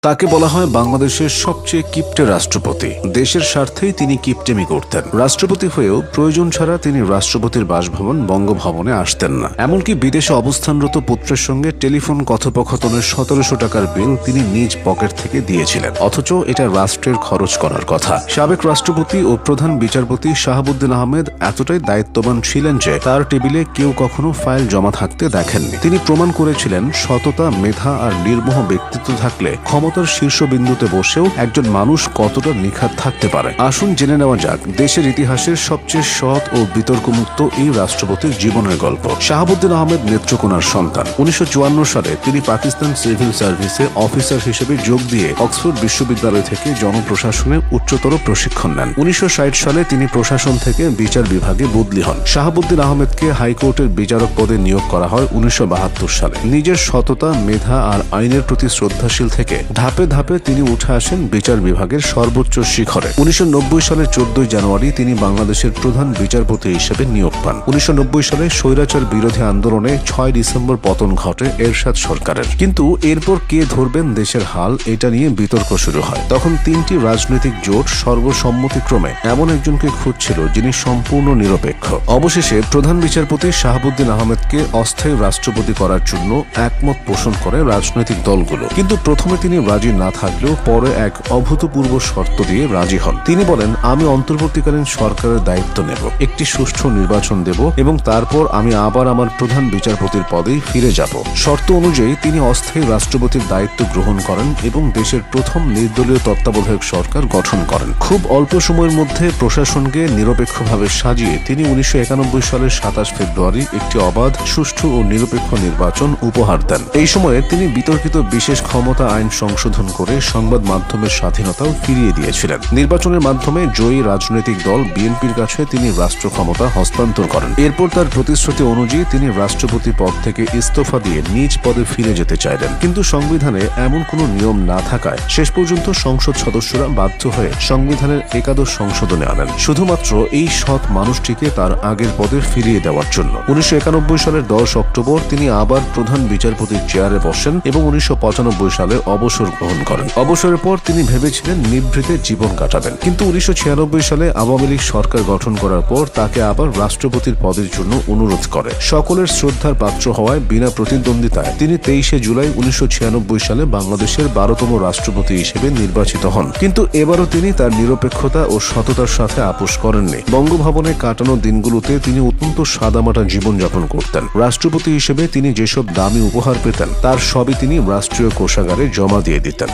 তাকে বলা হয় বাংলাদেশের সবচেয়ে কিপ্টে রাষ্ট্রপতি। দেশের স্বার্থেই তিনি কিপ্টেমি করতেন। রাষ্ট্রপতি হয়েও প্রয়োজন ছাড়া তিনি রাষ্ট্রপতির বাসভবন বঙ্গভবনে আসতেন না। এমনকি বিদেশে অবস্থানরত পুত্রের সঙ্গে টেলিফোন কথোপকথনের ১৭০০ টাকার বিল তিনি নিজ পকেট থেকে দিয়েছিলেন, অথচ এটা রাষ্ট্রের খরচ করার কথা। সাবেক রাষ্ট্রপতি ও প্রধান বিচারপতি শাহাবুদ্দিন আহমেদ এতটাই দায়িত্ববান ছিলেন যে তার টেবিলে কেউ কখনো ফাইল জমা থাকতে দেখেননি। তিনি প্রমাণ করেছিলেন সততা, মেধা আর নির্মোহ ব্যক্তিত্ব থাকলে ক্ষমতার শীর্ষবিন্দুতে বসেও একজন মানুষ কতটা নিখাত থাকতে পারে। আসুন জেনে নেওয়া যাক দেশের ইতিহাসের সবচেয়ে সৎ ও বিতর্কমুক্ত এই রাষ্ট্রপতির জীবনের গল্প। শাহাবুদ্দিন আহমেদ নেত্রকোনার সন্তান। ১৯৫৪ সালে তিনি পাকিস্তান সিভিল সার্ভিসে অফিসার হিসেবে যোগ দিয়ে অক্সফোর্ড বিশ্ববিদ্যালয় থেকে জনপ্রশাসনে উচ্চতর প্রশিক্ষণ নেন। ১৯৬০ সালে তিনি প্রশাসন থেকে বিচার বিভাগে বদলি হন। শাহাবুদ্দিন আহমেদকে হাইকোর্টের বিচারক পদে নিয়োগ করা হয় ১৯৭২ সালে। নিজের সততা, মেধা আর আইনের প্রতি শ্রদ্ধাশীল থেকে ধাপে ধাপে তিনি উঠে আসেন বিচার বিভাগের সর্বোচ্চ শিখরে। ১৯৯০ সালের ১৪ জানুয়ারি তিনি বাংলাদেশের প্রধান বিচারপতি হিসেবে নিয়োগ পান। ১৯৯০ সালে স্বৈরাচার বিরোধী আন্দোলনে ৬ ডিসেম্বর পতন ঘটে এরশাদ সরকারের। কিন্তু এরপর কে ধরবেন দেশের হাল, এটা নিয়ে বিতর্ক শুরু হয়। তখন তিনটি রাজনৈতিক জোট সর্বসম্মতিক্রমে এমন একজনকে খুঁজছিল যিনি সম্পূর্ণ নিরপেক্ষ। অবশেষে প্রধান বিচারপতি শাহাবুদ্দিন আহমেদকে অস্থায়ী রাষ্ট্রপতি করার জন্য একমত পোষণ করে রাজনৈতিক দলগুলো। কিন্তু প্রথমে তিনি রাজি না থাকলেও পরে এক অভূতপূর্ব শর্ত দিয়ে রাজি হন। তিনি বলেন, আমি অন্তর্বর্তীকালীন সরকারের দায়িত্ব নেব, একটি সুষ্ঠু নির্বাচন দেব এবং তারপর আমি আবার আমার প্রধান বিচারপতির পদেই ফিরে যাব। শর্ত অনুযায়ী তিনি অস্থায়ী রাষ্ট্রপতির দায়িত্ব গ্রহণ করেন এবং দেশের প্রথম নির্দলীয় তত্ত্বাবধায়ক সরকার গঠন করেন। খুব অল্প সময়ের মধ্যে প্রশাসনকে নিরপেক্ষভাবে সাজিয়ে তিনি ১৯৯১ সালের ২৭ ফেব্রুয়ারি একটি অবাধ, সুষ্ঠু ও নিরপেক্ষ নির্বাচন উপহার দেন। এই সময়ে তিনি বিতর্কিত বিশেষ ক্ষমতা আইন সংশোধন করে সংবাদ মাধ্যমের স্বাধীনতাও ফিরিয়ে দিয়েছিলেন। নির্বাচনের মাধ্যমে জয়ী রাজনৈতিক দল বিএনপির কাছে তিনি রাষ্ট্র ক্ষমতা হস্তান্তর করেন। এরপর তার প্রতিশ্রুতি অনুযায়ী তিনি রাষ্ট্রপতি পদ থেকে ইস্তফা দিয়ে নিজ পদে ফিরে যেতে চাইলেন। কিন্তু সংবিধানে এমন কোনো নিয়ম না থাকায় শেষ পর্যন্ত সংসদ সদস্যরা বাধ্য হয়ে সংবিধানের একাদশ সংশোধনে আনেন, শুধুমাত্র এই সৎ মানুষটিকে তার আগের পদে ফিরিয়ে দেওয়ার জন্য। ১৯৯১ সালের ১০ অক্টোবর তিনি আবার প্রধান বিচারপতির চেয়ারে বসেন এবং ১৯৯৫ সালে অবসর গ্রহণ করেন। অবসরের পর তিনি ভেবেছিলেন নিভৃতে জীবন কাটাবেন। কিন্তু ১৯৯৬ সালে আওয়ামী লীগ সরকার গঠন করার পর তাকে আবার রাষ্ট্রপতির পদের জন্য অনুরোধ করে। সকলের শ্রদ্ধার পাত্র হওয়ায় বিনা প্রতিদ্বন্দ্বিতায় তিনি ২৩ জুলাই ১৯৯৬ সালে বাংলাদেশের ১২তম রাষ্ট্রপতি হিসেবে নির্বাচিত হন। কিন্তু এবারও তিনি তার নিরপেক্ষতা ও সততার সাথে আপোস করেননি। বঙ্গভবনে কাটানো দিনগুলোতে তিনি অত্যন্ত সাদামাটা জীবনযাপন করতেন। রাষ্ট্রপতি হিসেবে তিনি যেসব দামি উপহার পেতেন তার সবই তিনি রাষ্ট্রীয় কোষাগারে জমা দিয়ে দিতেন।